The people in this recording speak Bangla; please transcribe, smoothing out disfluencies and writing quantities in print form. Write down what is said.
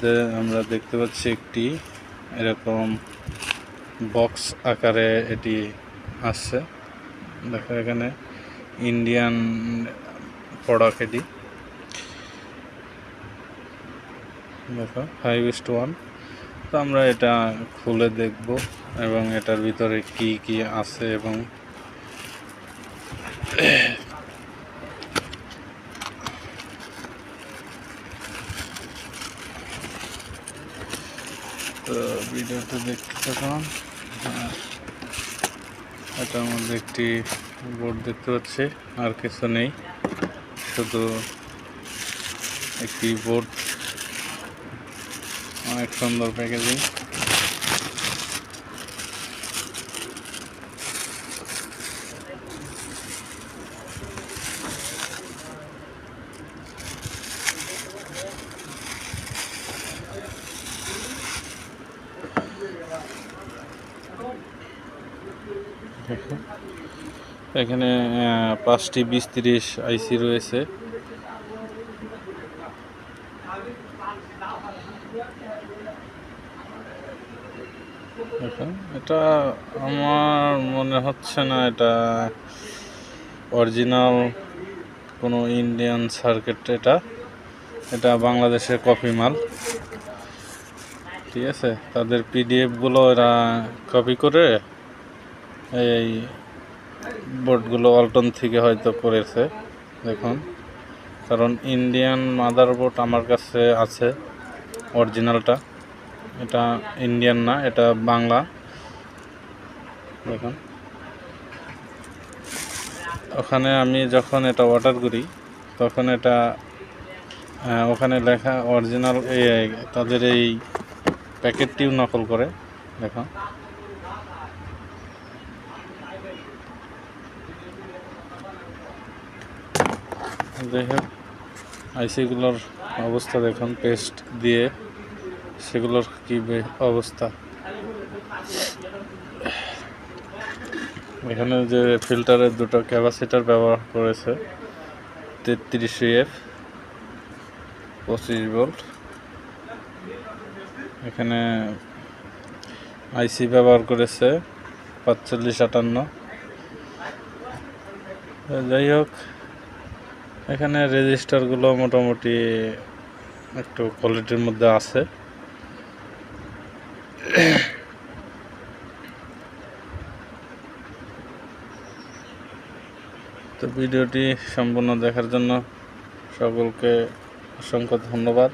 মধ্যে আমরা দেখতে পাচ্ছি একটি এরকম বক্স আকারে এটি আসছে। দেখো এখানে ইন্ডিয়ান প্রোডাক্ট, এটি দেখো 5:1। তো আমরা এটা খুলে দেখব এবং এটার ভিতরে কি কি আছে এবং তো ভিডিওটা দেখতে থাকুন। এটার মধ্যে একটি বোর্ড দেখতে পাচ্ছি, আর কিছু নেই, শুধু একটি বোর্ড। অনেক সুন্দর প্যাকেজিং। এখানে 5টি 20-30 আইসি রয়েছে। এটা আমার মনে হচ্ছে না এটা অরিজিনাল কোনো ইন্ডিয়ান সার্কিট। এটা বাংলাদেশের কপি মাল, ঠিক আছে। তাদের পিডিএফগুলো এরা কপি করে এই বোর্ডগুলো ওয়ালটন থেকে হয়তো করেছে, দেখুন। কারণ ইন্ডিয়ান মাদারবোর্ড আমার কাছে আছে, অরিজিনালটা। এটা ইন্ডিয়ান না, এটা বাংলা। দেখুন, ওখানে আমি যখন এটা অর্ডার করি তখন এটা ওখানে লেখা অরিজিনাল, তাদের এই প্যাকেটটিও নকল করে। দেখুন, যাই হোক, আইসিগুলোর অবস্থা দেখুন, পেস্ট দিয়ে সেগুলোর কি অবস্থা। এখানে যে ফিল্টারের দুটো ক্যাপাসিটার ব্যবহার করেছে, 33 UF 25 ভোল্ট। এখানে আইসি ব্যবহার করেছে 4558। যাই হোক, এখানে রেজিস্টারগুলো মোটামুটি একটু কোয়ালিটির মধ্যে আছে। তো ভিডিওটি সম্পূর্ণ দেখার জন্য সকলকে অসংখ্য ধন্যবাদ।